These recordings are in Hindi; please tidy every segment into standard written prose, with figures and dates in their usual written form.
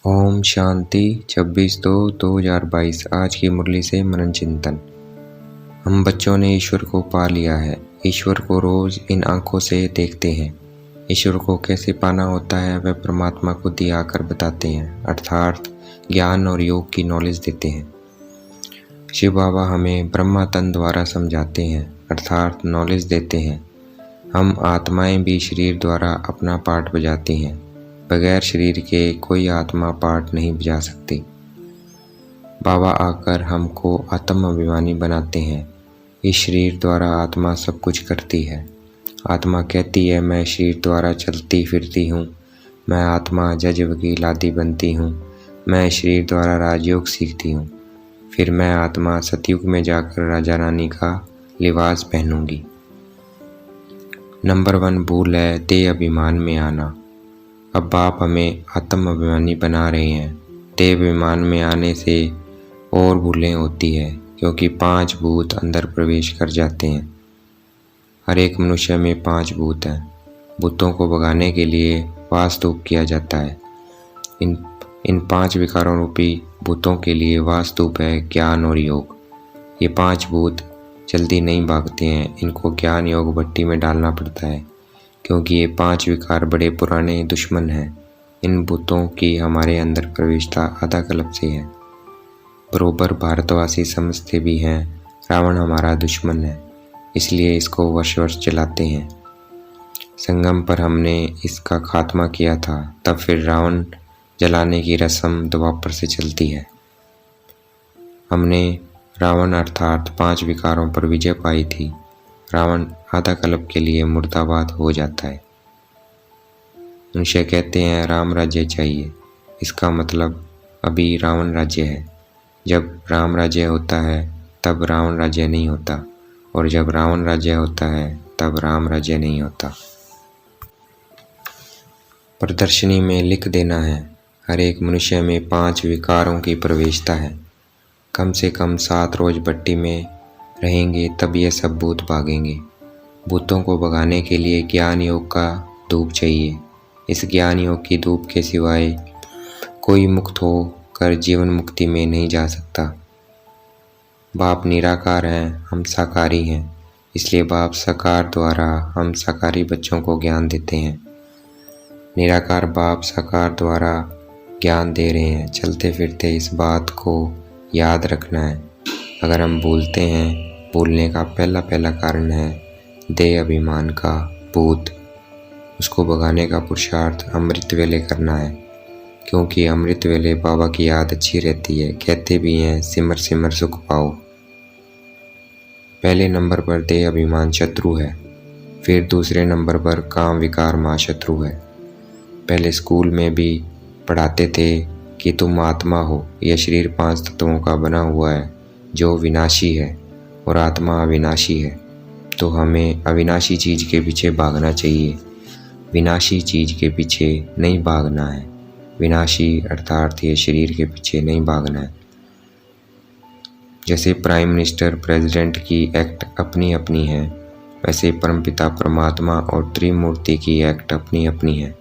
ओम शांति 26/2/2022। आज की मुरली से मनन चिंतन। हम बच्चों ने ईश्वर को पा लिया है। ईश्वर को रोज इन आंखों से देखते हैं। ईश्वर को कैसे पाना होता है वह परमात्मा को दिया कर बताते हैं, अर्थात ज्ञान और योग की नॉलेज देते हैं। शिव बाबा हमें ब्रह्मा तन द्वारा समझाते हैं, अर्थात नॉलेज देते हैं। हम आत्माएं भी शरीर द्वारा अपना पार्ट बजाती हैं। बगैर शरीर के कोई आत्मा पार्ट नहीं बजा सकती। बाबा आकर हमको आत्म अभिमानी बनाते हैं। इस शरीर द्वारा आत्मा सब कुछ करती है। आत्मा कहती है मैं शरीर द्वारा चलती फिरती हूँ, मैं आत्मा जज वकील आदि बनती हूँ, मैं शरीर द्वारा राजयोग सीखती हूँ, फिर मैं आत्मा सतयुग में जाकर राजा रानी का लिबास पहनूंगी। नंबर 1 भूल है देह अभिमान में आना। अब बाप हमें आत्म अभिमानी बना रहे हैं। देह अभिमान में आने से और भूलें होती है, क्योंकि 5 भूत अंदर प्रवेश कर जाते हैं। हर एक मनुष्य में 5 भूत हैं। भूतों को भगाने के लिए वास्तुप किया जाता है। इन 5 विकारों रूपी भूतों के लिए वास्तुप है ज्ञान और योग। ये 5 भूत जल्दी नहीं भागते हैं। इनको ज्ञान योग भट्टी में डालना पड़ता है, क्योंकि ये 5 विकार बड़े पुराने दुश्मन हैं। इन भूतों की हमारे अंदर प्रवेशता आधा कल्प से है। बरोबर भारतवासी समझते भी हैं रावण हमारा दुश्मन है, इसलिए इसको वर्ष वर्ष चलाते हैं। संगम पर हमने इसका खात्मा किया था, तब फिर रावण जलाने की रस्म द्वापर से चलती है। हमने रावण अर्थात 5 विकारों पर विजय पाई थी। रावण आधा कल्प के लिए मुर्दाबाद हो जाता है। मनुष्य कहते हैं राम राज्य चाहिए। इसका मतलब अभी रावण राज्य है। जब राम राज्य होता है तब रावण राज्य नहीं होता, और जब रावण राज्य होता है तब राम राज्य नहीं होता। प्रदर्शनी में लिख देना है हर एक मनुष्य में 5 विकारों की प्रवेशता है। कम से कम 7 रोज भट्टी में रहेंगे तब ये सब भूत भागेंगे। भूतों को भगाने के लिए ज्ञान योग का धूप चाहिए। इस ज्ञान योग की धूप के सिवाय कोई मुक्त हो कर जीवन मुक्ति में नहीं जा सकता। बाप निराकार हैं, हम साकारी हैं, इसलिए बाप साकार द्वारा हम साकारी बच्चों को ज्ञान देते हैं। निराकार बाप साकार द्वारा ज्ञान दे रहे हैं। चलते फिरते इस बात को याद रखना है। अगर हम भूलते हैं, भूलने का पहला कारण है देह अभिमान का भूत। उसको भगाने का पुरुषार्थ अमृत वेले करना है, क्योंकि अमृत वेले बाबा की याद अच्छी रहती है। कहते भी हैं सिमर सिमर सुख पाओ। पहले नंबर पर देह अभिमान शत्रु है, फिर दूसरे नंबर पर काम विकार माँ शत्रु है। पहले स्कूल में भी पढ़ाते थे कि तुम आत्मा हो। यह शरीर 5 तत्वों का बना हुआ है जो विनाशी है, और आत्मा अविनाशी है। तो हमें अविनाशी चीज़ के पीछे भागना चाहिए, विनाशी चीज़ के पीछे नहीं भागना है। विनाशी अर्थात ये शरीर के पीछे नहीं भागना है। जैसे प्राइम मिनिस्टर प्रेसिडेंट की एक्ट अपनी अपनी है, वैसे परमपिता परमात्मा और त्रिमूर्ति की एक्ट अपनी अपनी है।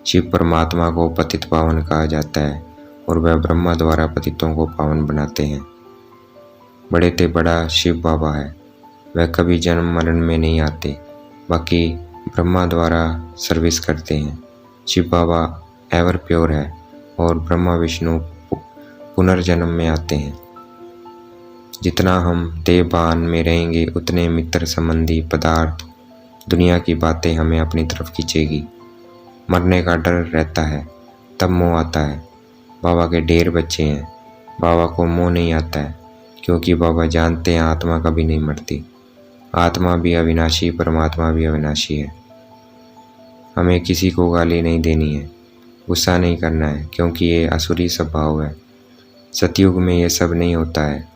शिव परमात्मा को पतित पावन कहा जाता है, और वह ब्रह्मा द्वारा पतितों को पावन बनाते हैं। बड़े ते बड़ा शिव बाबा है, वह कभी जन्म मरण में नहीं आते। बाकी ब्रह्मा द्वारा सर्विस करते हैं। शिव बाबा एवर प्योर है, और ब्रह्मा विष्णु पुनर्जन्म में आते हैं। जितना हम देहभान में रहेंगे उतने मित्र संबंधी पदार्थ दुनिया की बातें हमें अपनी तरफ खींचेगी। मरने का डर रहता है, तब मोह आता है। बाबा के ढेर बच्चे हैं, बाबा को मोह नहीं आता है, क्योंकि बाबा जानते हैं आत्मा कभी नहीं मरती। आत्मा भी अविनाशी, परमात्मा भी अविनाशी है। हमें किसी को गाली नहीं देनी है, गुस्सा नहीं करना है, क्योंकि ये असुरी स्वभाव है। सतयुग में ये सब नहीं होता है,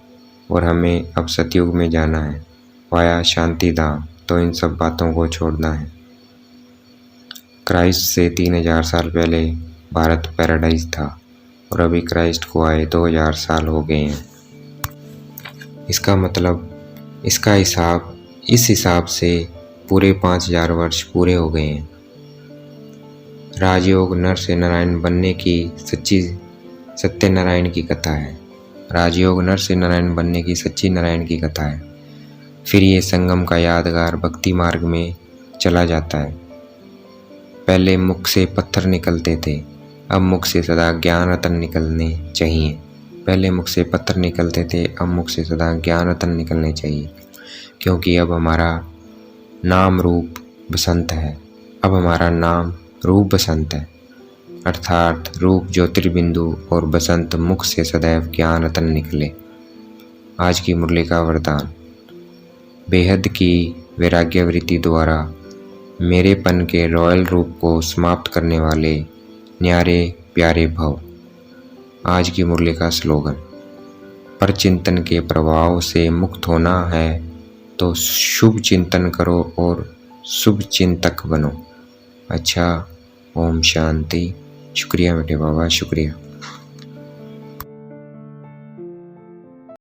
और हमें अब सतयुग में जाना है वाया शांति धाम। तो इन सब बातों को छोड़ना है। क्राइस्ट से 3000 साल पहले भारत पैराडाइज था, और अभी क्राइस्ट को आए 2000 साल हो गए हैं। इसका मतलब इस हिसाब से पूरे 5000 वर्ष पूरे हो गए हैं। राजयोग नर से नारायण बनने की सत्यनारायण की कथा है। राजयोग नर से नारायण बनने की सच्ची नारायण की कथा है। फिर ये संगम का यादगार भक्ति मार्ग में चला जाता है। पहले मुख से पत्थर निकलते थे, अब मुख से सदा ज्ञान रतन निकलने चाहिए। पहले मुख से पत्थर निकलते थे, अब मुख से सदा ज्ञान रतन निकलने चाहिए, क्योंकि अब हमारा नाम रूप बसंत है। अब हमारा नाम रूप बसंत है, अर्थात रूप ज्योतिर्बिंदु और बसंत मुख से सदैव ज्ञान रतन निकले। आज की मुरली का वरदान। बेहद की वैराग्यवृत्ति द्वारा मेरेपन के रॉयल रूप को समाप्त करने वाले न्यारे प्यारे भव। आज की मुरली का स्लोगन। पर चिंतन के प्रभाव से मुक्त होना है तो शुभ चिंतन करो और शुभ चिंतक बनो। अच्छा, ओम शांति। शुक्रिया बेटे बाबा, शुक्रिया।